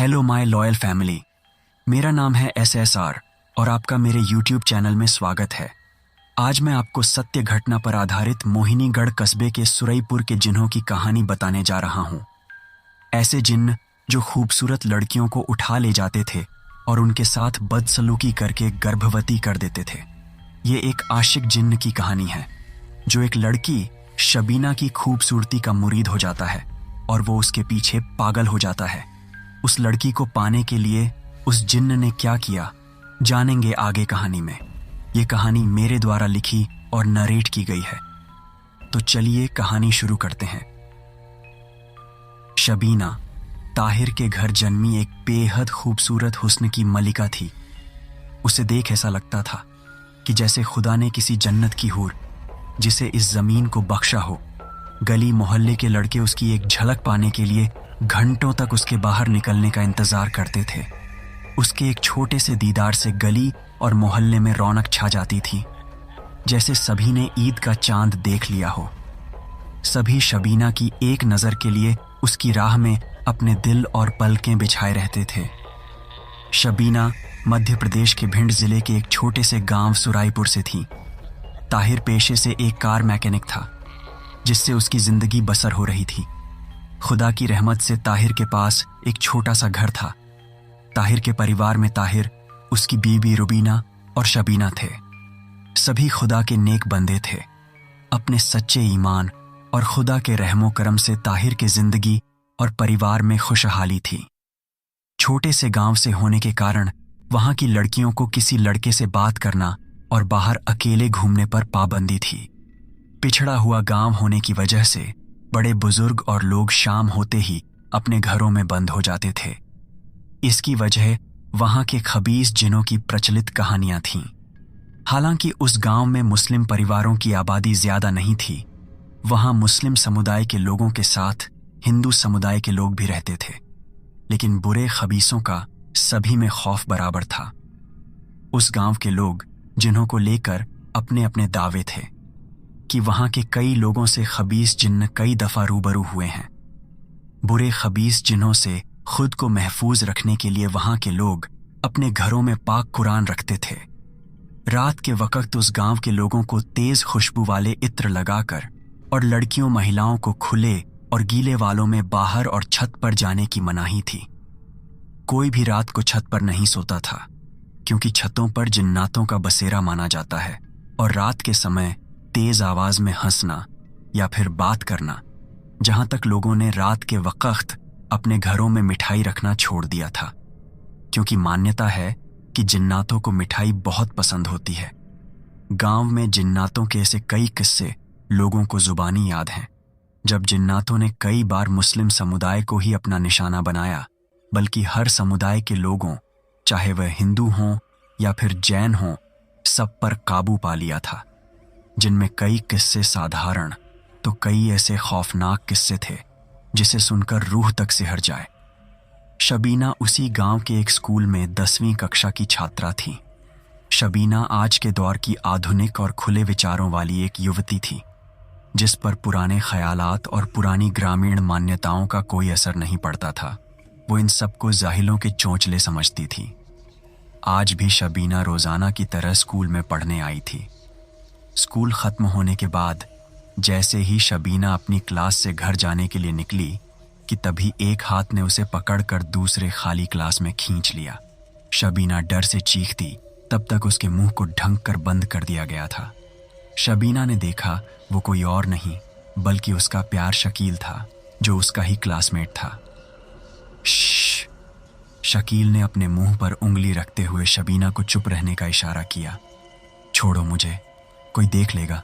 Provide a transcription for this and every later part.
Hello my loyal family, मेरा नाम है SSR और आपका मेरे YouTube चैनल में स्वागत है। आज मैं आपको सत्य घटना पर आधारित मोहिनीगढ़ कस्बे के सुरईपुर के जिन्हों की कहानी बताने जा रहा हूँ। ऐसे जिन्न जो खूबसूरत लड़कियों को उठा ले जाते थे और उनके साथ बदसलूकी करके गर्भवती कर देते थे। ये एक आशिक जिन्न की कहानी है जो एक लड़की शबीना की खूबसूरती का मुरीद हो जाता है और वो उसके पीछे पागल हो जाता है। उस लड़की को पाने के लिए उस जिन्न ने क्या किया, जानेंगे आगे कहानी में। ये कहानी मेरे द्वारा लिखी और नरेट की गई है। तो चलिए कहानी शुरू करते हैं। शबीना ताहिर के घर जन्मी एक बेहद खूबसूरत हुस्न की मलिका थी। उसे देख ऐसा लगता था कि जैसे खुदा ने किसी जन्नत की हूर जिसे इस जमीन को बख्शा हो। गली मोहल्ले के लड़के उसकी एक झलक पाने के लिए घंटों तक उसके बाहर निकलने का इंतजार करते थे। उसके एक छोटे से दीदार से गली और मोहल्ले में रौनक छा जाती थी, जैसे सभी ने ईद का चांद देख लिया हो। सभी शबीना की एक नज़र के लिए उसकी राह में अपने दिल और पलकें बिछाए रहते थे। शबीना मध्य प्रदेश के भिंड जिले के एक छोटे से गांव सुराईपुर से थी। ताहिर पेशे से एक कार मैकेनिक था, जिससे उसकी जिंदगी बसर हो रही थी। खुदा की रहमत से ताहिर के पास एक छोटा सा घर था। ताहिर के परिवार में ताहिर, उसकी बीवी रुबीना और शबीना थे। सभी खुदा के नेक बंदे थे। अपने सच्चे ईमान और खुदा के रहमो करम से ताहिर की जिंदगी और परिवार में खुशहाली थी। छोटे से गांव से होने के कारण वहां की लड़कियों को किसी लड़के से बात करना और बाहर अकेले घूमने पर पाबंदी थी। पिछड़ा हुआ गांव होने की वजह से बड़े बुजुर्ग और लोग शाम होते ही अपने घरों में बंद हो जाते थे। इसकी वजह वहां के खबीस जिनों की प्रचलित कहानियां थीं। हालांकि उस गांव में मुस्लिम परिवारों की आबादी ज्यादा नहीं थी। वहां मुस्लिम समुदाय के लोगों के साथ हिंदू समुदाय के लोग भी रहते थे, लेकिन बुरे खबीसों का सभी में खौफ बराबर था। उस गांव के लोग जिन्हों को लेकर अपने अपने दावे थे कि वहां के कई लोगों से खबीस जिन्न कई दफा रूबरू हुए हैं। बुरे खबीस जिन्हों से खुद को महफूज रखने के लिए वहां के लोग अपने घरों में पाक कुरान रखते थे। रात के वक्त उस गांव के लोगों को तेज खुशबू वाले इत्र लगाकर और लड़कियों महिलाओं को खुले और गीले वालों में बाहर और छत पर जाने की मनाही थी। कोई भी रात को छत पर नहीं सोता था, क्योंकि छतों पर जिन्नातों का बसेरा माना जाता है और रात के समय तेज आवाज में हंसना या फिर बात करना। जहां तक लोगों ने रात के वक्त अपने घरों में मिठाई रखना छोड़ दिया था, क्योंकि मान्यता है कि जिन्नातों को मिठाई बहुत पसंद होती है। गांव में जिन्नातों के ऐसे कई किस्से लोगों को जुबानी याद हैं, जब जिन्नातों ने कई बार मुस्लिम समुदाय को ही अपना निशाना बनाया, बल्कि हर समुदाय के लोगों, चाहे वह हिंदू हों या फिर जैन हों, सब पर काबू पा लिया था। जिनमें कई किस्से साधारण तो कई ऐसे खौफनाक किस्से थे जिसे सुनकर रूह तक सिहर जाए। शबीना उसी गांव के एक स्कूल में 10वीं कक्षा की छात्रा थी। शबीना आज के दौर की आधुनिक और खुले विचारों वाली एक युवती थी, जिस पर पुराने ख्यालात और पुरानी ग्रामीण मान्यताओं का कोई असर नहीं पड़ता था। वो इन सबको जाहिलों के चोंचले समझती थी। आज भी शबीना रोजाना की तरह स्कूल में पढ़ने आई थी। स्कूल खत्म होने के बाद जैसे ही शबीना अपनी क्लास से घर जाने के लिए निकली कि तभी एक हाथ ने उसे पकड़कर दूसरे खाली क्लास में खींच लिया। शबीना डर से चीखती, तब तक उसके मुंह को ढंक कर बंद कर दिया गया था। शबीना ने देखा वो कोई और नहीं बल्कि उसका प्यार शकील था, जो उसका ही क्लासमेट था। श्श! शकील ने अपने मुंह पर उंगली रखते हुए शबीना को चुप रहने का इशारा किया। छोड़ो मुझे, कोई देख लेगा।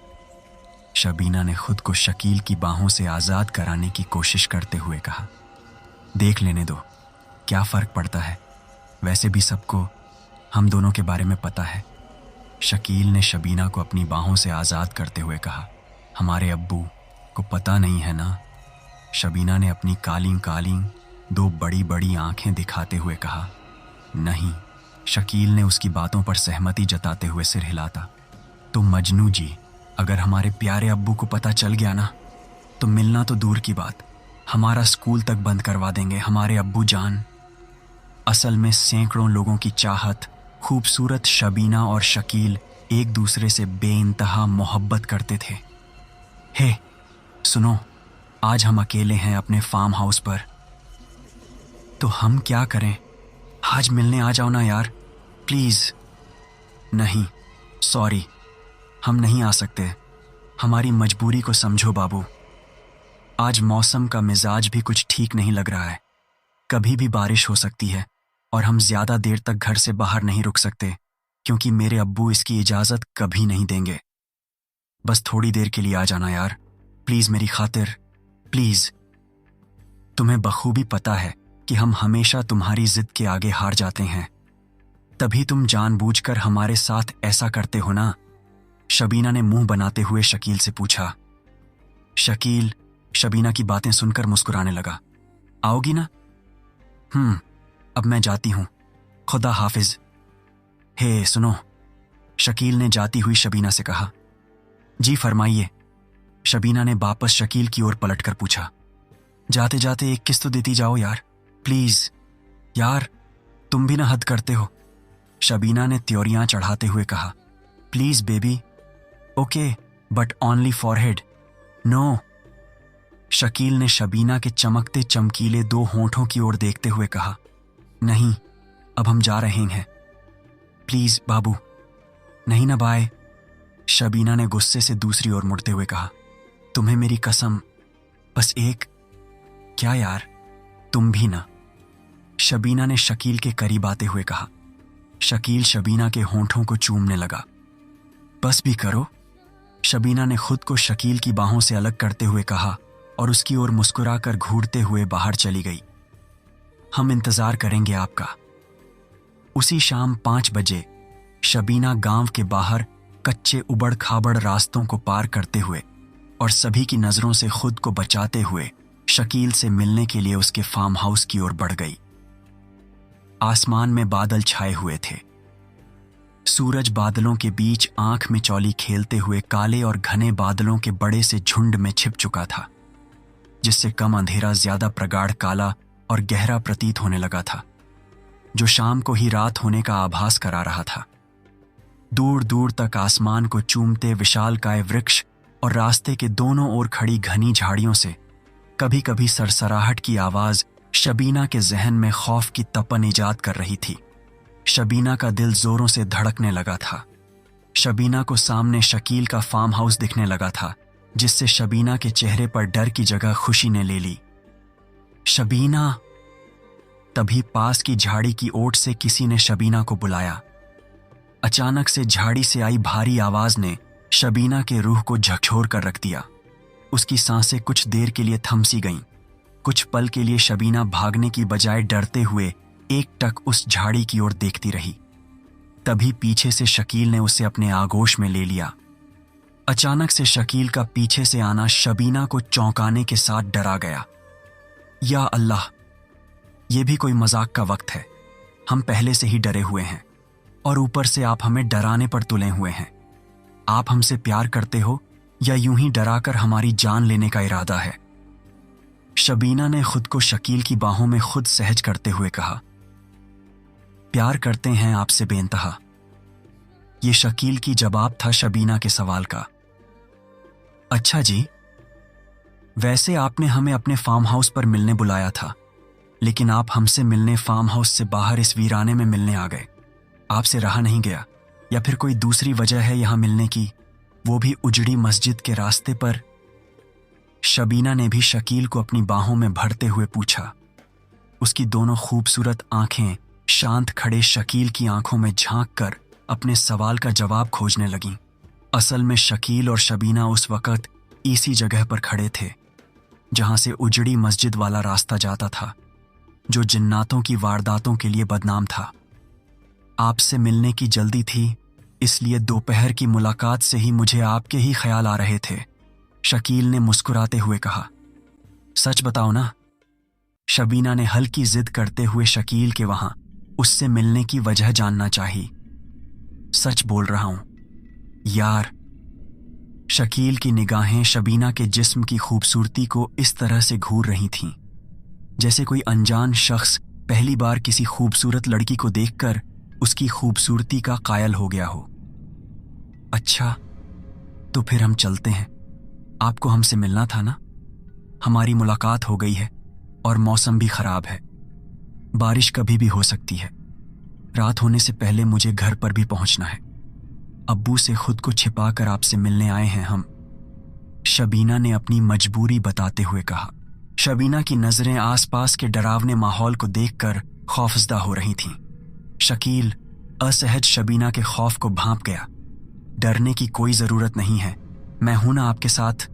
शबीना ने खुद को शकील की बाहों से आज़ाद कराने की कोशिश करते हुए कहा, देख लेने दो, क्या फ़र्क पड़ता है, वैसे भी सबको हम दोनों के बारे में पता है। शकील ने शबीना को अपनी बाहों से आज़ाद करते हुए कहा, हमारे अब्बू को पता नहीं है ना। शबीना ने अपनी कालीं कालीं 2 बड़ी बड़ी आंखें दिखाते हुए कहा, नहीं। शकील ने उसकी बातों पर सहमति जताते हुए सिर हिलाता, तो मजनू जी, अगर हमारे प्यारे अब्बू को पता चल गया ना, तो मिलना तो दूर की बात, हमारा स्कूल तक बंद करवा देंगे हमारे अब्बू जान। असल में सैकड़ों लोगों की चाहत खूबसूरत शबीना और शकील एक दूसरे से बेइंतहा मोहब्बत करते थे। हे सुनो, आज हम अकेले हैं अपने फार्म हाउस पर, तो हम क्या करें? आज मिलने आ जाओ ना यार, प्लीज। नहीं, सॉरी, हम नहीं आ सकते। हमारी मजबूरी को समझो बाबू। आज मौसम का मिजाज भी कुछ ठीक नहीं लग रहा है। कभी भी बारिश हो सकती है और हम ज्यादा देर तक घर से बाहर नहीं रुक सकते, क्योंकि मेरे अब्बू इसकी इजाजत कभी नहीं देंगे। बस थोड़ी देर के लिए आ जाना यार, प्लीज, मेरी खातिर, प्लीज। तुम्हें बखूबी पता है कि हम हमेशा तुम्हारी जिद के आगे हार जाते हैं, तभी तुम जानबूझकर हमारे साथ ऐसा करते हो ना? शबीना ने मुंह बनाते हुए शकील से पूछा। शकील शबीना की बातें सुनकर मुस्कुराने लगा। आओगी ना? अब मैं जाती हूं, खुदा हाफिज। हे सुनो, शकील ने जाती हुई शबीना से कहा। जी फरमाइए, शबीना ने वापस शकील की ओर पलटकर पूछा। जाते जाते एक किस तो देती जाओ यार, प्लीज। यार तुम भी ना हद करते हो, शबीना ने त्योरियां चढ़ाते हुए कहा। Please baby. Okay, but only forehead. No. Shakeel ने शबीना के चमकते चमकीले 2 होंठों की ओर देखते हुए कहा। नहीं, अब हम जा रहे हैं, प्लीज बाबू। नहीं ना, बाय। शबीना ने गुस्से से दूसरी ओर मुड़ते हुए कहा। तुम्हें मेरी कसम, बस एक। क्या यार, तुम भी ना, शबीना ने शकील के करीब आते हुए कहा। शकील शबीना के होंठों को चूमने लगा। बस भी करो, शबीना ने खुद को शकील की बाहों से अलग करते हुए कहा और उसकी ओर मुस्कुराकर घूरते हुए बाहर चली गई। हम इंतजार करेंगे आपका। उसी शाम 5 बजे शबीना गांव के बाहर कच्चे उबड़ खाबड़ रास्तों को पार करते हुए और सभी की नजरों से खुद को बचाते हुए शकील से मिलने के लिए उसके फार्म हाउस की ओर बढ़ गई। आसमान में बादल छाए हुए थे। सूरज बादलों के बीच आंख में चौली खेलते हुए काले और घने बादलों के बड़े से झुंड में छिप चुका था, जिससे कम अंधेरा ज्यादा प्रगाढ़ काला और गहरा प्रतीत होने लगा था, जो शाम को ही रात होने का आभास करा रहा था। दूर दूर तक आसमान को चूमते विशालकाय वृक्ष और रास्ते के दोनों ओर खड़ी घनी झाड़ियों से कभी कभी सरसराहट की आवाज शबीना के जहन में खौफ की तपन ईजाद कर रही थी। शबीना का दिल जोरों से धड़कने लगा था। शबीना को सामने शकील का फार्म हाउस दिखने लगा था, जिससे शबीना के चेहरे पर डर की जगह खुशी ने ले ली। शबीना! तभी पास की झाड़ी की ओट से किसी ने शबीना को बुलाया। अचानक से झाड़ी से आई भारी आवाज ने शबीना के रूह को झकझोर कर रख दिया। उसकी सांसें कुछ देर के लिए थम सी गईं। कुछ पल के लिए शबीना भागने की बजाय डरते हुए एकटक उस झाड़ी की ओर देखती रही। तभी पीछे से शकील ने उसे अपने आगोश में ले लिया। अचानक से शकील का पीछे से आना शबीना को चौंकाने के साथ डरा गया। या अल्लाह, ये भी कोई मजाक का वक्त है। हम पहले से ही डरे हुए हैं और ऊपर से आप हमें डराने पर तुले हुए हैं। आप हमसे प्यार करते हो या यूं ही डराकर हमारी जान लेने का इरादा है? शबीना ने खुद को शकील की बाहों में खुद सहज करते हुए कहा। प्यार करते हैं आपसे बेइंतहा। ये शकील की जवाब था शबीना के सवाल का। अच्छा जी, वैसे आपने हमें अपने फार्म हाउस पर मिलने बुलाया था, लेकिन आप हमसे मिलने फार्म हाउस से बाहर इस वीराने में मिलने आ गए। आपसे रहा नहीं गया, या फिर कोई दूसरी वजह है यहां मिलने की, वो भी उजड़ी मस्जिद के रास्ते पर? शबीना ने भी शकील को अपनी बाहों में भरते हुए पूछा। उसकी दोनों खूबसूरत आंखें शांत खड़े शकील की आंखों में झांक कर अपने सवाल का जवाब खोजने लगीं। असल में शकील और शबीना उस वक्त इसी जगह पर खड़े थे जहां से उजड़ी मस्जिद वाला रास्ता जाता था, जो जिन्नातों की वारदातों के लिए बदनाम था। आपसे मिलने की जल्दी थी, इसलिए दोपहर की मुलाकात से ही मुझे आपके ही ख्याल आ रहे थे, शकील ने मुस्कुराते हुए कहा। सच बताओ ना? शबीना ने हल्की जिद करते हुए शकील के वहां उससे मिलने की वजह जानना चाही। सच बोल रहा हूं यार। शकील की निगाहें शबीना के जिस्म की खूबसूरती को इस तरह से घूर रही थीं, जैसे कोई अनजान शख्स पहली बार किसी खूबसूरत लड़की को देखकर उसकी खूबसूरती का कायल हो गया हो। अच्छा, तो फिर हम चलते हैं। आपको हमसे मिलना था ना? हमारी मुलाकात हो गई है और मौसम भी खराब है। बारिश कभी भी हो सकती है। रात होने से पहले मुझे घर पर भी पहुंचना है। अब्बू से खुद को छिपाकर आपसे मिलने आए हैं हम, शबीना ने अपनी मजबूरी बताते हुए कहा। शबीना की नजरें आसपास के डरावने माहौल को देखकर खौफजदा हो रही थीं। शकील असहज शबीना के खौफ को भांप गया। डरने की कोई जरूरत नहीं है, मैं हूं ना आपके साथ।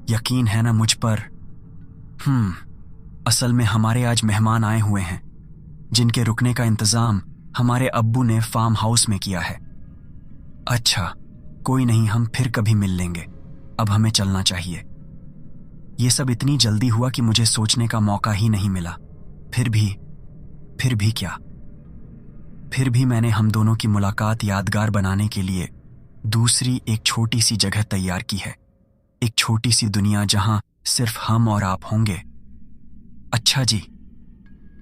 यकीन है ना मुझ पर? असल में हमारे आज मेहमान आए हुए हैं जिनके रुकने का इंतजाम हमारे अब्बू ने फार्म हाउस में किया है। अच्छा, कोई नहीं, हम फिर कभी मिल लेंगे। अब हमें चलना चाहिए। ये सब इतनी जल्दी हुआ कि मुझे सोचने का मौका ही नहीं मिला। फिर भी क्या? फिर भी मैंने हम दोनों की मुलाकात यादगार बनाने के लिए दूसरी एक छोटी सी जगह तैयार की है। एक छोटी सी दुनिया जहां सिर्फ हम और आप होंगे। अच्छा जी,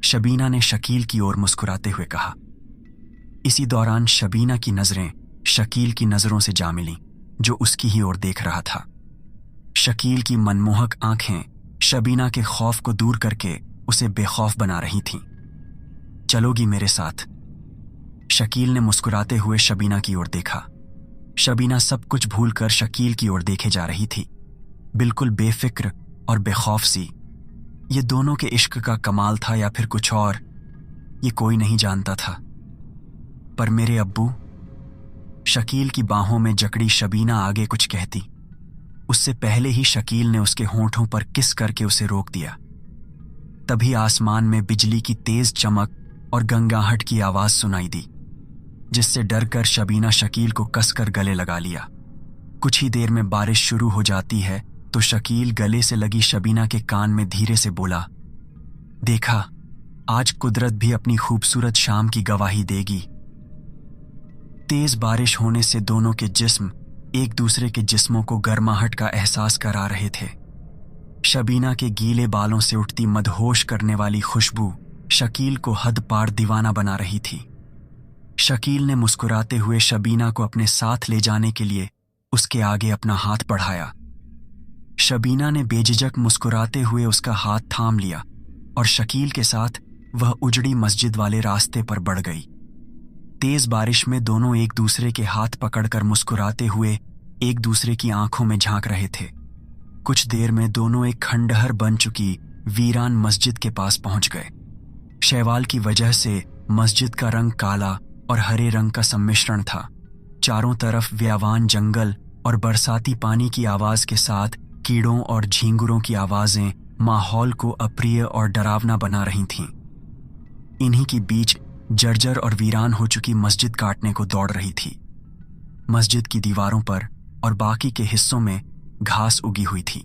शबीना ने शकील की ओर मुस्कुराते हुए कहा। इसी दौरान शबीना की नजरें शकील की नजरों से जा मिलीं, जो उसकी ही ओर देख रहा था। शकील की मनमोहक आंखें शबीना के खौफ को दूर करके उसे बेखौफ बना रही थीं। चलोगी मेरे साथ? शकील ने मुस्कुराते हुए शबीना की ओर देखा। शबीना सब कुछ भूलकर शकील की ओर देखे जा रही थी, बिल्कुल बेफिक्र और बेखौफ सी। ये दोनों के इश्क का कमाल था या फिर कुछ और, ये कोई नहीं जानता था। पर मेरे अब्बू? शकील की बाहों में जकड़ी शबीना आगे कुछ कहती, उससे पहले ही शकील ने उसके होंठों पर किस करके उसे रोक दिया। तभी आसमान में बिजली की तेज चमक और गंगाहट की आवाज सुनाई दी, जिससे डरकर शबीना शकील को कसकर गले लगा लिया। कुछ ही देर में बारिश शुरू हो जाती है तो शकील गले से लगी शबीना के कान में धीरे से बोला, देखा, आज कुदरत भी अपनी खूबसूरत शाम की गवाही देगी। तेज बारिश होने से दोनों के जिस्म एक दूसरे के जिस्मों को गर्माहट का एहसास करा रहे थे। शबीना के गीले बालों से उठती मदहोश करने वाली खुशबू शकील को हद पार दीवाना बना रही थी। शकील ने मुस्कुराते हुए शबीना को अपने साथ ले जाने के लिए उसके आगे अपना हाथ बढ़ाया। शबीना ने बेझिझक मुस्कुराते हुए उसका हाथ थाम लिया और शकील के साथ वह उजड़ी मस्जिद वाले रास्ते पर बढ़ गई। तेज बारिश में दोनों एक दूसरे के हाथ पकड़कर मुस्कुराते हुए एक दूसरे की आंखों में झांक रहे थे। कुछ देर में दोनों एक खंडहर बन चुकी वीरान मस्जिद के पास पहुंच गए। शैवाल की वजह से मस्जिद का रंग काला और हरे रंग का सम्मिश्रण था। चारों तरफ व्यावान जंगल और बरसाती पानी की आवाज के साथ कीड़ों और झींगुरों की आवाजें माहौल को अप्रिय और डरावना बना रही थीं। इन्हीं के बीच जर्जर और वीरान हो चुकी मस्जिद काटने को दौड़ रही थी। मस्जिद की दीवारों पर और बाकी के हिस्सों में घास उगी हुई थी,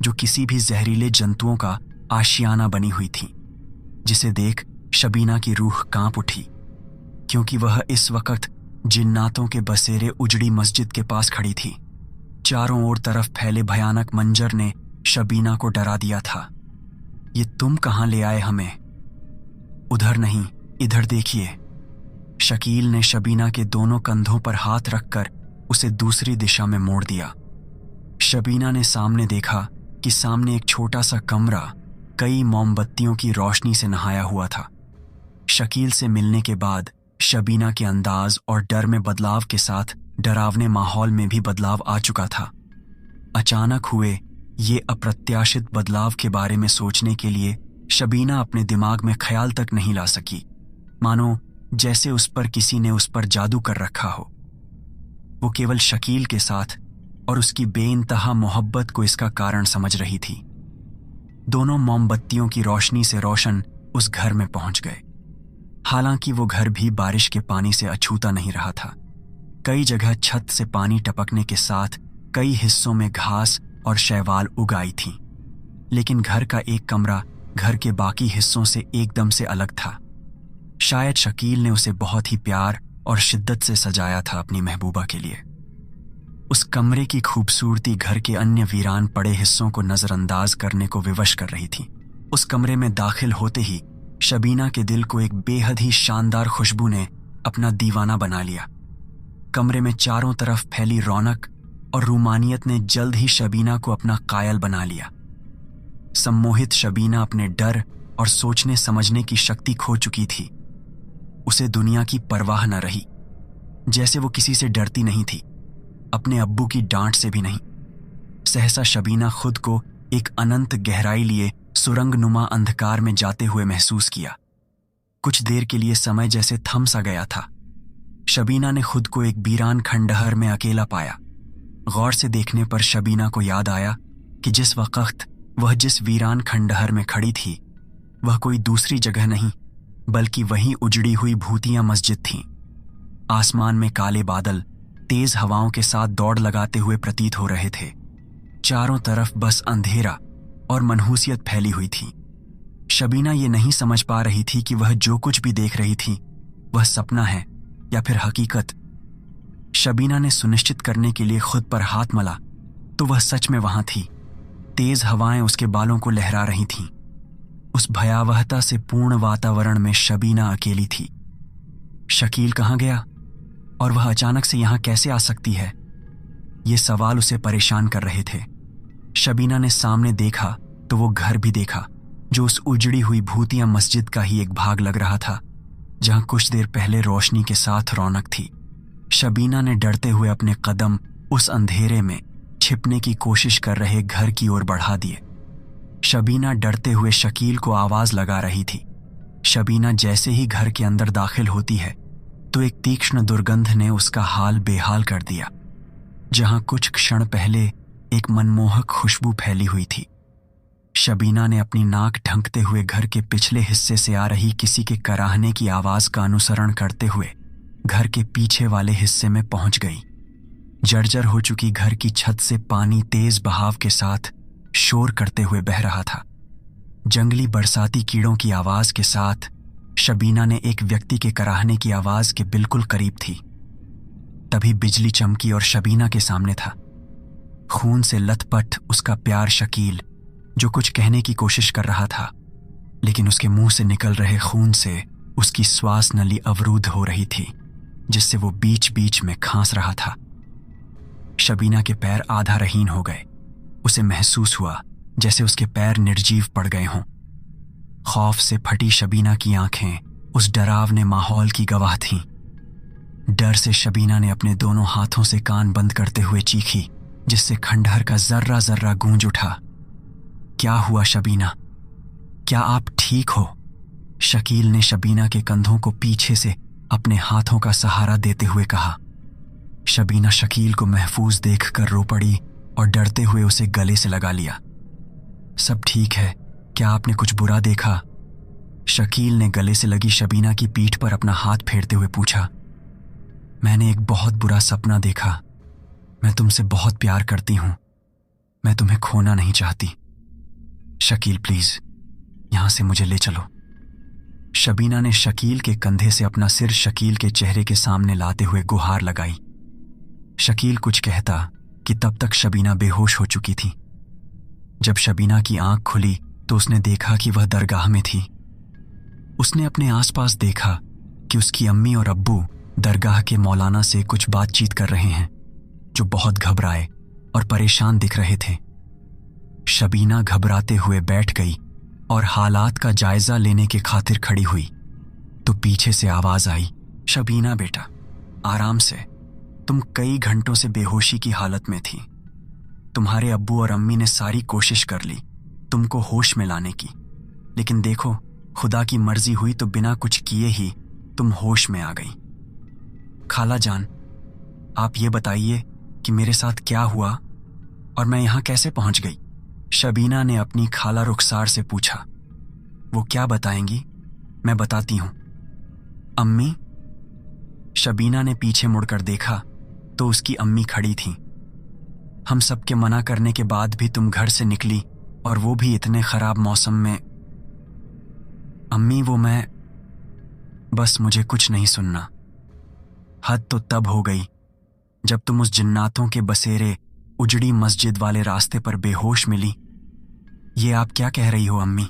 जो किसी भी जहरीले जंतुओं का आशियाना बनी हुई थी, जिसे देख शबीना की रूह कांप उठी, क्योंकि वह इस वक्त जिन्नातों के बसेरे उजड़ी मस्जिद के पास खड़ी थी। चारों ओर तरफ फैले भयानक मंजर ने शबीना को डरा दिया था। ये तुम कहां ले आए हमें? उधर नहीं, इधर देखिए। शकील ने शबीना के दोनों कंधों पर हाथ रखकर उसे दूसरी दिशा में मोड़ दिया। शबीना ने सामने देखा कि सामने एक छोटा सा कमरा कई मोमबत्तियों की रोशनी से नहाया हुआ था। शकील से मिलने के बाद शबीना के अंदाज और डर में बदलाव के साथ डरावने माहौल में भी बदलाव आ चुका था। अचानक हुए ये अप्रत्याशित बदलाव के बारे में सोचने के लिए शबीना अपने दिमाग में ख्याल तक नहीं ला सकी, मानो जैसे उस पर किसी ने उस पर जादू कर रखा हो। वो केवल शकील के साथ और उसकी बेइंतहा मोहब्बत को इसका कारण समझ रही थी। दोनों मोमबत्तियों की रोशनी से रोशन उस घर में पहुंच गए। हालांकि वो घर भी बारिश के पानी से अछूता नहीं रहा था। कई जगह छत से पानी टपकने के साथ कई हिस्सों में घास और शैवाल उगाई थी, लेकिन घर का एक कमरा घर के बाकी हिस्सों से एकदम से अलग था। शायद शकील ने उसे बहुत ही प्यार और शिद्दत से सजाया था अपनी महबूबा के लिए। उस कमरे की खूबसूरती घर के अन्य वीरान पड़े हिस्सों को नजरअंदाज करने को विवश कर रही थी। उस कमरे में दाखिल होते ही शबीना के दिल को एक बेहद ही शानदार खुशबू ने अपना दीवाना बना लिया। कमरे में चारों तरफ फैली रौनक और रूमानियत ने जल्द ही शबीना को अपना कायल बना लिया। सम्मोहित शबीना अपने डर और सोचने समझने की शक्ति खो चुकी थी। उसे दुनिया की परवाह न रही। जैसे वो किसी से डरती नहीं थी, अपने अब्बू की डांट से भी नहीं। सहसा शबीना खुद को एक अनंत गहराई लिए सुरंग नुमा अंधकार में जाते हुए महसूस किया। कुछ देर के लिए समय जैसे थम सा गया था। शबीना ने खुद को एक वीरान खंडहर में अकेला पाया। गौर से देखने पर शबीना को याद आया कि जिस वक्त वह जिस वीरान खंडहर में खड़ी थी, वह कोई दूसरी जगह नहीं बल्कि वही उजड़ी हुई भूतिया मस्जिद थी। आसमान में काले बादल तेज हवाओं के साथ दौड़ लगाते हुए प्रतीत हो रहे थे। चारों तरफ बस अंधेरा और मनहूसियत फैली हुई थी। शबीना ये नहीं समझ पा रही थी कि वह जो कुछ भी देख रही थी वह सपना है या फिर हकीकत। शबीना ने सुनिश्चित करने के लिए खुद पर हाथ मला तो वह सच में वहां थी। तेज हवाएं उसके बालों को लहरा रही थीं। उस भयावहता से पूर्ण वातावरण में शबीना अकेली थी। शकील कहाँ गया और वह अचानक से यहां कैसे आ सकती है? ये सवाल उसे परेशान कर रहे थे। शबीना ने सामने देखा तो वो घर भी देखा जो उस उजड़ी हुई भूतिया मस्जिद का ही एक भाग लग रहा था, जहां कुछ देर पहले रोशनी के साथ रौनक थी। शबीना ने डरते हुए अपने कदम उस अंधेरे में छिपने की कोशिश कर रहे घर की ओर बढ़ा दिए। शबीना डरते हुए शकील को आवाज लगा रही थी। शबीना जैसे ही घर के अंदर दाखिल होती है तो एक तीक्ष्ण दुर्गंध ने उसका हाल बेहाल कर दिया। जहां कुछ क्षण पहले एक मनमोहक खुशबू फैली हुई थी, शबीना ने अपनी नाक ढंकते हुए घर के पिछले हिस्से से आ रही किसी के कराहने की आवाज का अनुसरण करते हुए घर के पीछे वाले हिस्से में पहुंच गई। जर्जर हो चुकी घर की छत से पानी तेज बहाव के साथ शोर करते हुए बह रहा था। जंगली बरसाती कीड़ों की आवाज के साथ शबीना ने एक व्यक्ति के कराहने की आवाज के बिल्कुल करीब थी। तभी बिजली चमकी और शबीना के सामने था, खून से लथपथ उसका प्यार शकील, जो कुछ कहने की कोशिश कर रहा था, लेकिन उसके मुंह से निकल रहे खून से उसकी श्वास नली अवरुद्ध हो रही थी, जिससे वो बीच बीच में खांस रहा था। शबीना के पैर आधा रहीन हो गए। उसे महसूस हुआ जैसे उसके पैर निर्जीव पड़ गए हों। खौफ से फटी शबीना की आंखें उस डरावने माहौल की गवाह थीं। डर से शबीना ने अपने दोनों हाथों से कान बंद करते हुए चीखी, जिससे खंडहर का जर्रा जर्रा गूंज उठा। क्या हुआ शबीना? क्या आप ठीक हो? शकील ने शबीना के कंधों को पीछे से अपने हाथों का सहारा देते हुए कहा। शबीना शकील को महफूज देखकर रो पड़ी और डरते हुए उसे गले से लगा लिया। सब ठीक है, क्या आपने कुछ बुरा देखा? शकील ने गले से लगी शबीना की पीठ पर अपना हाथ फेरते हुए पूछा। मैंने एक बहुत बुरा सपना देखा। मैं तुमसे बहुत प्यार करती हूं। मैं तुम्हें खोना नहीं चाहती। शकील प्लीज, यहां से मुझे ले चलो। शबीना ने शकील के कंधे से अपना सिर शकील के चेहरे के सामने लाते हुए गुहार लगाई। शकील कुछ कहता कि तब तक शबीना बेहोश हो चुकी थी। जब शबीना की आंख खुली तो उसने देखा कि वह दरगाह में थी। उसने अपने आसपास देखा कि उसकी अम्मी और अब्बू दरगाह के मौलाना से कुछ बातचीत कर रहे हैं, जो बहुत घबराए और परेशान दिख रहे थे। शबीना घबराते हुए बैठ गई और हालात का जायजा लेने के खातिर खड़ी हुई तो पीछे से आवाज आई, शबीना बेटा, आराम से। तुम कई घंटों से बेहोशी की हालत में थी। तुम्हारे अब्बू और अम्मी ने सारी कोशिश कर ली तुमको होश में लाने की, लेकिन देखो, खुदा की मर्जी हुई तो बिना कुछ किए ही तुम होश में आ गई। खाला जान, आप ये बताइए कि मेरे साथ क्या हुआ और मैं यहां कैसे पहुंच गई? शबीना ने अपनी खाला रुखसार से पूछा। वो क्या बताएंगी? मैं बताती हूं। अम्मी? शबीना ने पीछे मुड़कर देखा तो उसकी अम्मी खड़ी थीं। हम सबके मना करने के बाद भी तुम घर से निकली, और वो भी इतने खराब मौसम में। अम्मी, वो मैं बस, मुझे कुछ नहीं सुनना। हद तो तब हो गई जब तुम उस जिन्नातों के बसेरे उजड़ी मस्जिद वाले रास्ते पर बेहोश मिली। ये आप क्या कह रही हो अम्मी?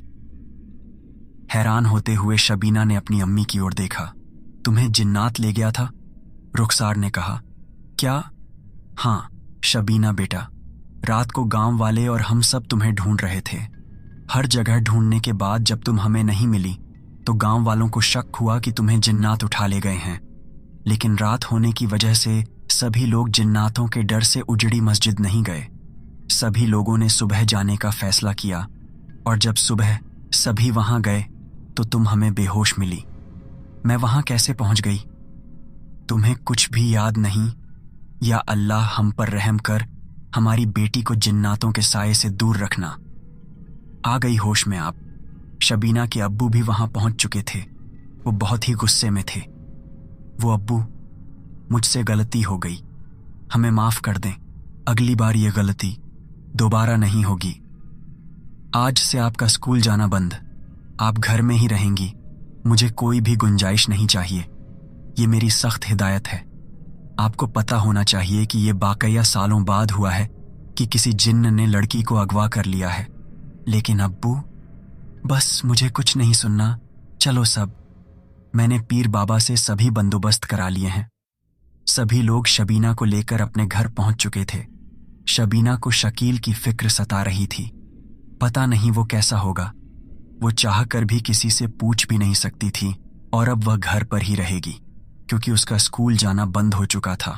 हैरान होते हुए शबीना ने अपनी अम्मी की ओर देखा। तुम्हें जिन्नात ले गया था? रुखसार ने कहा। क्या? हाँ शबीना बेटा, रात को गांव वाले और हम सब तुम्हें ढूंढ रहे थे। हर जगह ढूंढने के बाद जब तुम हमें नहीं मिली तो गांव वालों को शक हुआ कि तुम्हें जिन्नात उठा ले गए हैं। लेकिन रात होने की वजह से सभी लोग जिन्नातों के डर से उजड़ी मस्जिद नहीं गए। सभी लोगों ने सुबह जाने का फैसला किया और जब सुबह सभी वहां गए तो तुम हमें बेहोश मिली। मैं वहां कैसे पहुंच गई? तुम्हें कुछ भी याद नहीं? या अल्लाह हम पर रहम कर हमारी बेटी को जिन्नातों के साए से दूर रखना। आ गई होश में आप। शबीना के अब्बू भी वहां पहुंच चुके थे। वो बहुत ही गुस्से में थे। वो अब्बू, मुझसे गलती हो गई, हमें माफ कर दें। अगली बार ये गलती दोबारा नहीं होगी। आज से आपका स्कूल जाना बंद, आप घर में ही रहेंगी। मुझे कोई भी गुंजाइश नहीं चाहिए। ये मेरी सख्त हिदायत है। आपको पता होना चाहिए कि ये बाकया सालों बाद हुआ है कि किसी जिन्न ने लड़की को अगवा कर लिया है। लेकिन अब्बू, बस मुझे कुछ नहीं सुनना। चलो सब, मैंने पीर बाबा से सभी बंदोबस्त करा लिए हैं। सभी लोग शबीना को लेकर अपने घर पहुंच चुके थे। शबीना को शकील की फिक्र सता रही थी। पता नहीं वो कैसा होगा। वो चाह कर भी किसी से पूछ भी नहीं सकती थी और अब वह घर पर ही रहेगी क्योंकि उसका स्कूल जाना बंद हो चुका था।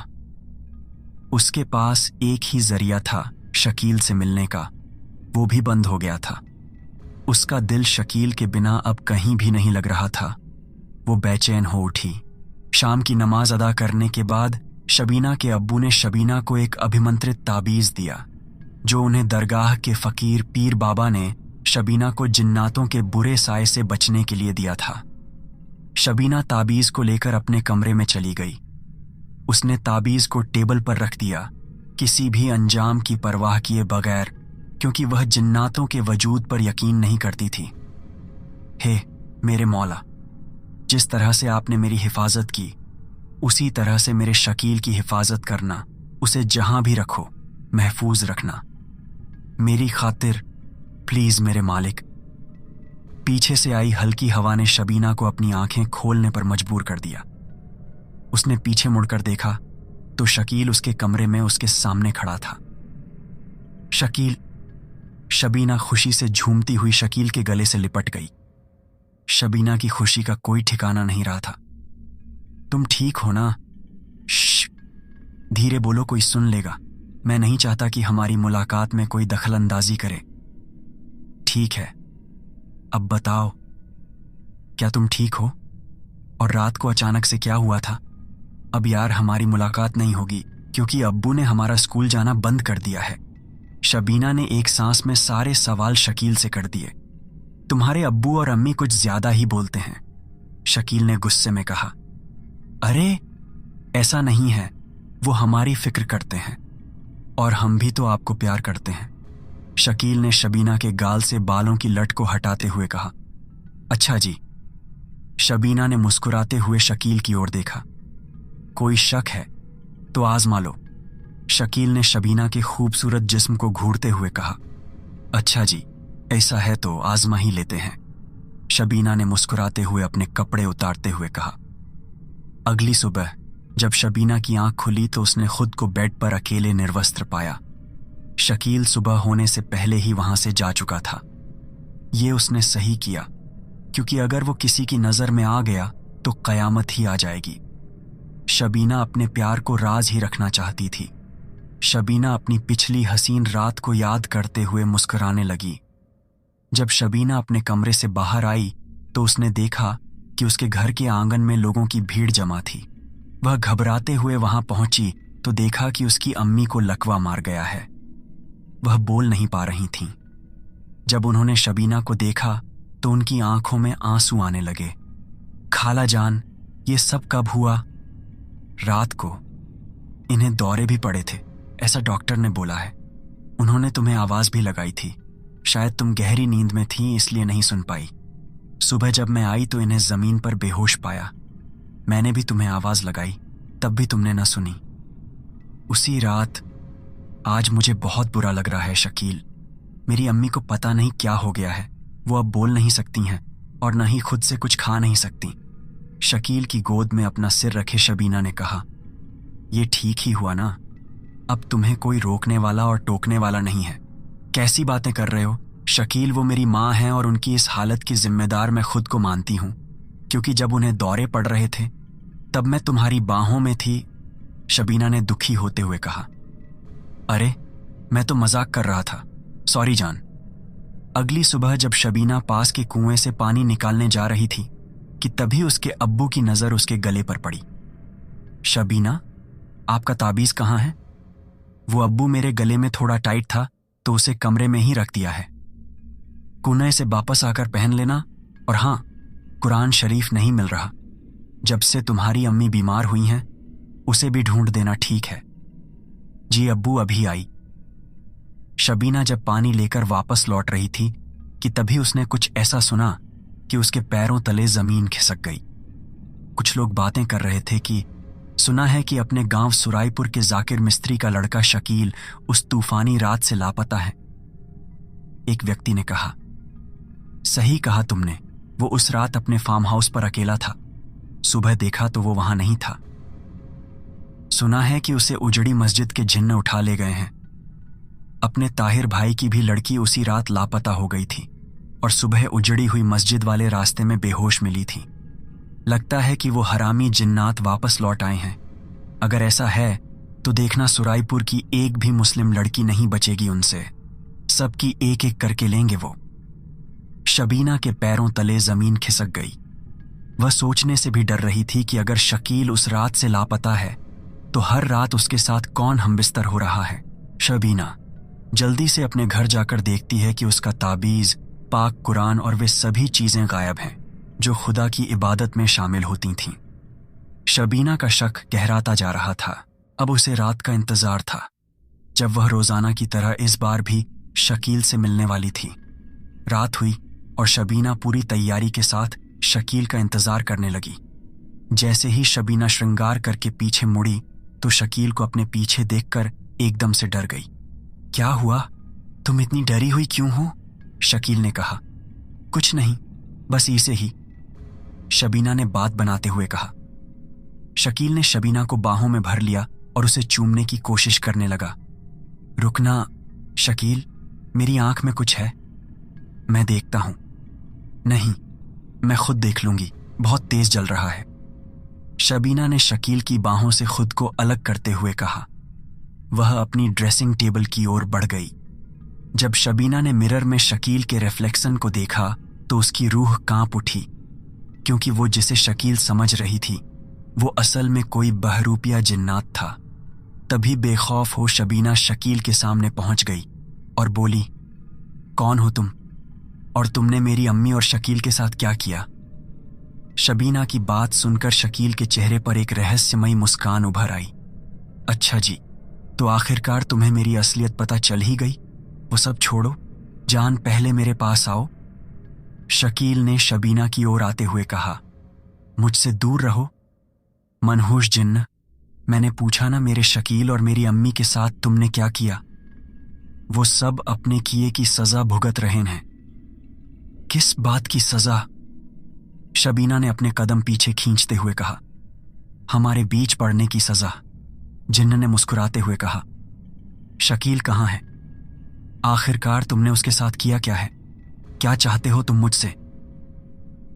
उसके पास एक ही जरिया था शकील से मिलने का, वो भी बंद हो गया था। उसका दिल शकील के बिना अब कहीं भी नहीं लग रहा था। वो बेचैन हो उठी। शाम की नमाज अदा करने के बाद शबीना के अब्बू ने शबीना को एक अभिमंत्रित ताबीज दिया जो उन्हें दरगाह के फकीर पीर बाबा ने शबीना को जिन्नातों के बुरे साए से बचने के लिए दिया था। शबीना ताबीज को लेकर अपने कमरे में चली गई। उसने ताबीज को टेबल पर रख दिया, किसी भी अंजाम की परवाह किए बगैर, क्योंकि वह जिन्नातों के वजूद पर यकीन नहीं करती थी। हे मेरे मौला, जिस तरह से आपने मेरी हिफाजत की उसी तरह से मेरे शकील की हिफाजत करना। उसे जहां भी रखो महफूज रखना। मेरी खातिर प्लीज मेरे मालिक। पीछे से आई हल्की हवा ने शबीना को अपनी आंखें खोलने पर मजबूर कर दिया। उसने पीछे मुड़कर देखा तो शकील उसके कमरे में उसके सामने खड़ा था। शकील। शबीना खुशी से झूमती हुई शकील के गले से लिपट गई। शबीना की खुशी का कोई ठिकाना नहीं रहा था। तुम ठीक हो ना? श्श, धीरे बोलो, कोई सुन लेगा। मैं नहीं चाहता कि हमारी मुलाकात में कोई दखल अंदाजी करे। ठीक है, अब बताओ, क्या तुम ठीक हो? और रात को अचानक से क्या हुआ था? अब यार हमारी मुलाकात नहीं होगी क्योंकि अब्बू ने हमारा स्कूल जाना बंद कर दिया है। शबीना ने एक सांस में सारे सवाल शकील से कर दिए। तुम्हारे अब्बू और अम्मी कुछ ज्यादा ही बोलते हैं, शकील ने गुस्से में कहा। अरे ऐसा नहीं है, वो हमारी फिक्र करते हैं और हम भी तो आपको प्यार करते हैं। शकील ने शबीना के गाल से बालों की लट को हटाते हुए कहा। अच्छा जी। शबीना ने मुस्कुराते हुए शकील की ओर देखा। कोई शक है तो आजमा लो, शकील ने शबीना के खूबसूरत जिस्म को घूरते हुए कहा। अच्छा जी, ऐसा है तो आजमा ही लेते हैं, शबीना ने मुस्कुराते हुए अपने कपड़े उतारते हुए कहा। अगली सुबह जब शबीना की आंख खुली तो उसने खुद को बेड पर अकेले निर्वस्त्र पाया। शकील सुबह होने से पहले ही वहां से जा चुका था। ये उसने सही किया क्योंकि अगर वो किसी की नजर में आ गया तो कयामत ही आ जाएगी। शबीना अपने प्यार को राज ही रखना चाहती थी। शबीना अपनी पिछली हसीन रात को याद करते हुए मुस्कुराने लगी। जब शबीना अपने कमरे से बाहर आई तो उसने देखा कि उसके घर के आंगन में लोगों की भीड़ जमा थी। वह घबराते हुए वहां पहुंची तो देखा कि उसकी अम्मी को लकवा मार गया है। वह बोल नहीं पा रही थीं। जब उन्होंने शबीना को देखा तो उनकी आंखों में आंसू आने लगे। खाला जान, ये सब कब हुआ? रात को। इन्हें दौरे भी पड़े थे, ऐसा डॉक्टर ने बोला है। उन्होंने तुम्हें आवाज भी लगाई थी, शायद तुम गहरी नींद में थी इसलिए नहीं सुन पाई। सुबह जब मैं आई तो इन्हें जमीन पर बेहोश पाया। मैंने भी तुम्हें आवाज लगाई, तब भी तुमने न सुनी। उसी रात। आज मुझे बहुत बुरा लग रहा है शकील। मेरी अम्मी को पता नहीं क्या हो गया है, वो अब बोल नहीं सकती हैं। और न ही खुद से कुछ खा नहीं सकती। शकील की गोद में अपना सिर रखे शबीना ने कहा, ये ठीक ही हुआ ना, अब तुम्हें कोई रोकने वाला और टोकने वाला नहीं है। कैसी बातें कर रहे हो शकील, वो मेरी माँ हैं और उनकी इस हालत की जिम्मेदार मैं खुद को मानती हूँ, क्योंकि जब उन्हें दौरे पड़ रहे थे तब मैं तुम्हारी बाहों में थी, शबीना ने दुखी होते हुए कहा। अरे मैं तो मजाक कर रहा था, सॉरी जान। अगली सुबह जब शबीना पास के कुएं से पानी निकालने जा रही थी कि तभी उसके अब्बू की नजर उसके गले पर पड़ी। शबीना, आपका ताबीज कहाँ है? वो अब्बू मेरे गले में थोड़ा टाइट था तो उसे कमरे में ही रख दिया है, कुएं से वापस आकर पहन लेना। और हाँ, कुरान शरीफ नहीं मिल रहा, जब से तुम्हारी अम्मी बीमार हुई हैं उसे भी ढूंढ देना, ठीक है? जी अब्बू अभी आई। शबीना जब पानी लेकर वापस लौट रही थी कि तभी उसने कुछ ऐसा सुना कि उसके पैरों तले जमीन खिसक गई। कुछ लोग बातें कर रहे थे कि सुना है कि अपने गांव सुराईपुर के जाकिर मिस्त्री का लड़का शकील उस तूफानी रात से लापता है। एक व्यक्ति ने कहा, सही कहा तुमने, वो उस रात अपने फार्म हाउस पर अकेला था, सुबह देखा तो वो वहां नहीं था। सुना है कि उसे उजड़ी मस्जिद के जिन्न उठा ले गए हैं। अपने ताहिर भाई की भी लड़की उसी रात लापता हो गई थी और सुबह उजड़ी हुई मस्जिद वाले रास्ते में बेहोश मिली थी। लगता है कि वो हरामी जिन्नात वापस लौट आए हैं। अगर ऐसा है तो देखना सुराईपुर की एक भी मुस्लिम लड़की नहीं बचेगी उनसे, सबकी एक एक करके लेंगे वो। शबीना के पैरों तले जमीन खिसक गई। वह सोचने से भी डर रही थी कि अगर शकील उस रात से लापता है तो हर रात उसके साथ कौन हमबिस्तर हो रहा है। शबीना जल्दी से अपने घर जाकर देखती है कि उसका ताबीज, पाक कुरान और वे सभी चीजें गायब हैं जो खुदा की इबादत में शामिल होती थीं। शबीना का शक गहराता जा रहा था। अब उसे रात का इंतजार था जब वह रोजाना की तरह इस बार भी शकील से मिलने वाली थी। रात हुई और शबीना पूरी तैयारी के साथ शकील का इंतजार करने लगी। जैसे ही शबीना श्रृंगार करके पीछे मुड़ी तो शकील को अपने पीछे देखकर एकदम से डर गई। क्या हुआ, तुम इतनी डरी हुई क्यों हो? शकील ने कहा। कुछ नहीं, बस इसे ही, शबीना ने बात बनाते हुए कहा। शकील ने शबीना को बाहों में भर लिया और उसे चूमने की कोशिश करने लगा। रुकना शकील, मेरी आंख में कुछ है, मैं देखता हूं। नहीं, मैं खुद देख लूंगी, बहुत तेज जल रहा है, शबीना ने शकील की बाहों से खुद को अलग करते हुए कहा। वह अपनी ड्रेसिंग टेबल की ओर बढ़ गई। जब शबीना ने मिरर में शकील के रिफ्लेक्शन को देखा तो उसकी रूह कांप उठी, क्योंकि वो जिसे शकील समझ रही थी वो असल में कोई बहरूपिया जिन्नात था। तभी बेखौफ हो शबीना शकील के सामने पहुंच गई और बोली, कौन हो तुम और तुमने मेरी अम्मी और शकील के साथ क्या किया? शबीना की बात सुनकर शकील के चेहरे पर एक रहस्यमयी मुस्कान उभर आई। अच्छा जी, तो आखिरकार तुम्हें मेरी असलियत पता चल ही गई। वो सब छोड़ो, जान पहले मेरे पास आओ, शकील ने शबीना की ओर आते हुए कहा। मुझसे दूर रहो मनहूस जिन्न, मैंने पूछा ना मेरे शकील और मेरी अम्मी के साथ तुमने क्या किया? वो सब अपने किए की सजा भुगत रहे हैं। किस बात की सजा? शबीना ने अपने कदम पीछे खींचते हुए कहा। हमारे बीच पड़ने की सजा, जिन्न ने मुस्कुराते हुए कहा। शकील कहाँ है? आखिरकार तुमने उसके साथ किया क्या है? क्या चाहते हो तुम मुझसे?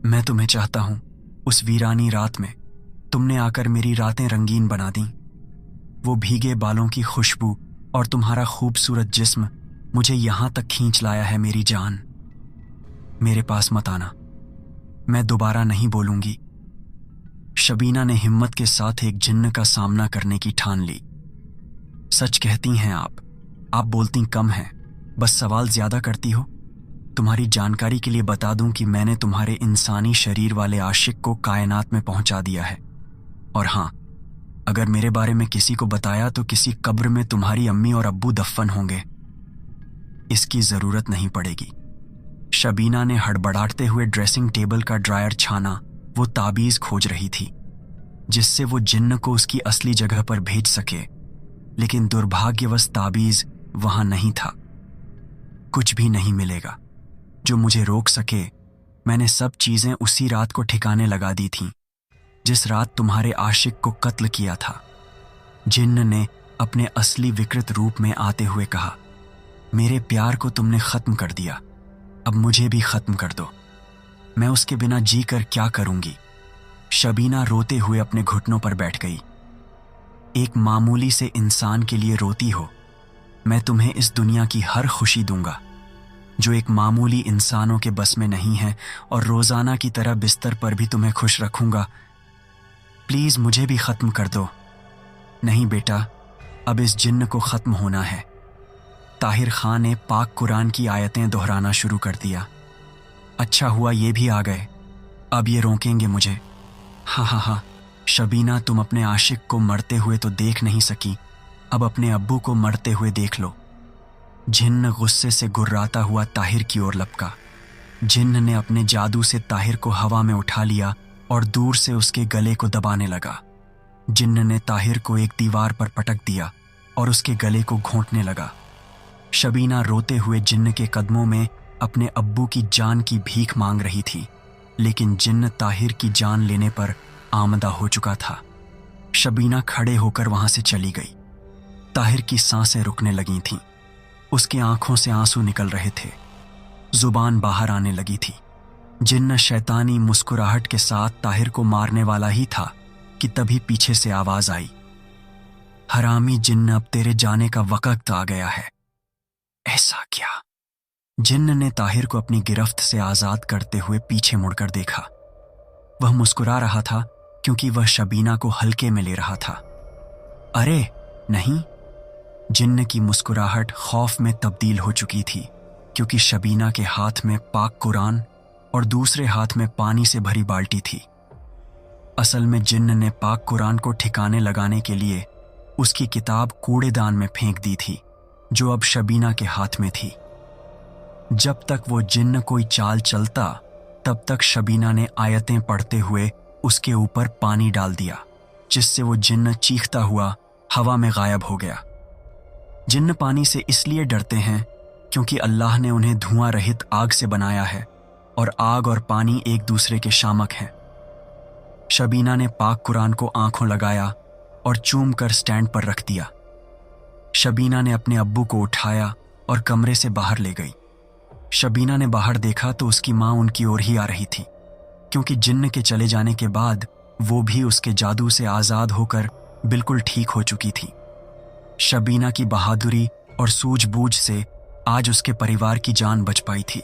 मैं तुम्हें चाहता हूं उस वीरानी रात में तुमने आकर मेरी रातें रंगीन बना दी। वो भीगे बालों की खुशबू और तुम्हारा खूबसूरत जिस्म मुझे यहां तक खींच लाया है। मेरी जान, मेरे पास मत आना, मैं दोबारा नहीं बोलूंगी। शबीना ने हिम्मत के साथ एक जिन्न का सामना करने की ठान ली। सच कहती हैं आप बोलती कम हैं, बस सवाल ज्यादा करती हो। तुम्हारी जानकारी के लिए बता दूं कि मैंने तुम्हारे इंसानी शरीर वाले आशिक को कायनात में पहुंचा दिया है। और हां, अगर मेरे बारे में किसी को बताया तो किसी कब्र में तुम्हारी अम्मी और अब्बू दफन होंगे। इसकी जरूरत नहीं पड़ेगी। शबीना ने हड़बड़ाते हुए ड्रेसिंग टेबल का ड्रायर छाना। वो ताबीज खोज रही थी जिससे वो जिन्न को उसकी असली जगह पर भेज सके, लेकिन दुर्भाग्यवश ताबीज वहां नहीं था। कुछ भी नहीं मिलेगा जो मुझे रोक सके मैंने सब चीजें उसी रात को ठिकाने लगा दी थीं, जिस रात तुम्हारे आशिक को कत्ल किया था। जिन्न ने अपने असली विकृत रूप में आते हुए कहा, मेरे प्यार को तुमने खत्म कर दिया, अब मुझे भी खत्म कर दो। मैं उसके बिना जी कर क्या करूंगी। शबीना रोते हुए अपने घुटनों पर बैठ गई। एक मामूली से इंसान के लिए रोती हो? मैं तुम्हें इस दुनिया की हर खुशी दूंगा जो एक मामूली इंसानों के बस में नहीं है, और रोजाना की तरह बिस्तर पर भी तुम्हें खुश रखूंगा। प्लीज मुझे भी खत्म कर दो। नहीं बेटा, अब इस जिन्न को खत्म होना है। ताहिर खान ने पाक कुरान की आयतें दोहराना शुरू कर दिया। अच्छा हुआ ये भी आ गए, अब ये रोकेंगे मुझे। हाँ हाँ हाँ, शबीना तुम अपने आशिक को मरते हुए तो देख नहीं सकी, अब अपने अब्बू को मरते हुए देख लो। जिन्न गुस्से से गुर्राता हुआ ताहिर की ओर लपका। जिन्न ने अपने जादू से ताहिर को हवा में उठा लिया और दूर से उसके गले को दबाने लगा। जिन्न ने ताहिर को एक दीवार पर पटक दिया और उसके गले को घोंटने लगा। शबीना रोते हुए जिन्न के कदमों में अपने अब्बू की जान की भीख मांग रही थी, लेकिन जिन्न ताहिर की जान लेने पर आमदा हो चुका था। शबीना खड़े होकर वहां से चली गई। ताहिर की सांसें रुकने लगी थीं। उसकी आंखों से आंसू निकल रहे थे, जुबान बाहर आने लगी थी। जिन्न शैतानी मुस्कुराहट के साथ ताहिर को मारने वाला ही था कि तभी पीछे से आवाज आई, हरामी जिन्न, अब तेरे जाने का वक्त आ गया है। ऐसा क्या? जिन्न ने ताहिर को अपनी गिरफ्त से आजाद करते हुए पीछे मुड़कर देखा। वह मुस्कुरा रहा था क्योंकि वह शबीना को हल्के में ले रहा था। अरे नहीं, जिन्न की मुस्कुराहट खौफ में तब्दील हो चुकी थी, क्योंकि शबीना के हाथ में पाक कुरान और दूसरे हाथ में पानी से भरी बाल्टी थी। असल में जिन्न ने पाक कुरान को ठिकाने लगाने के लिए उसकी किताब कूड़ेदान में फेंक दी थी, जो अब शबीना के हाथ में थी। जब तक वो जिन्न कोई चाल चलता, तब तक शबीना ने आयतें पढ़ते हुए उसके ऊपर पानी डाल दिया, जिससे वो जिन्न चीखता हुआ हवा में गायब हो गया। जिन्न पानी से इसलिए डरते हैं क्योंकि अल्लाह ने उन्हें धुआं रहित आग से बनाया है, और आग और पानी एक दूसरे के शामक हैं। शबीना ने पाक कुरान को आंखों लगाया और चूम कर स्टैंड पर रख दिया। शबीना ने अपने अब्बू को उठाया और कमरे से बाहर ले गई। शबीना ने बाहर देखा तो उसकी माँ उनकी ओर ही आ रही थी, क्योंकि जिन्न के चले जाने के बाद वो भी उसके जादू से आज़ाद होकर बिल्कुल ठीक हो चुकी थी। शबीना की बहादुरी और सूझबूझ से आज उसके परिवार की जान बच पाई थी।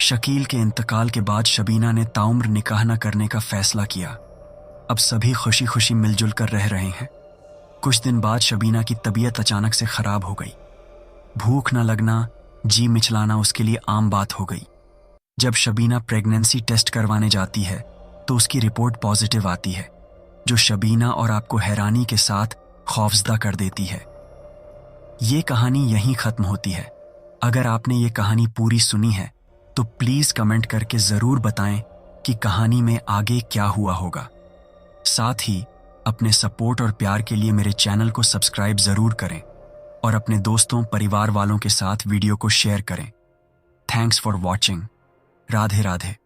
शकील के इंतकाल के बाद शबीना ने ताउम्र निकाह न करने का फैसला किया। अब सभी खुशी खुशी मिलजुल कर रह रहे हैं। कुछ दिन बाद शबीना की तबीयत अचानक से खराब हो गई। भूख न लगना, जी मिचलाना उसके लिए आम बात हो गई। जब शबीना प्रेगनेंसी टेस्ट करवाने जाती है तो उसकी रिपोर्ट पॉजिटिव आती है, जो शबीना और आपको हैरानी के साथ खौफजदा कर देती है। ये कहानी यहीं खत्म होती है। अगर आपने ये कहानी पूरी सुनी है तो प्लीज कमेंट करके जरूर बताएं कि कहानी में आगे क्या हुआ होगा। साथ ही अपने सपोर्ट और प्यार के लिए मेरे चैनल को सब्सक्राइब जरूर करें और अपने दोस्तों परिवार वालों के साथ वीडियो को शेयर करें। Thanks for watching. Radhe Radhe.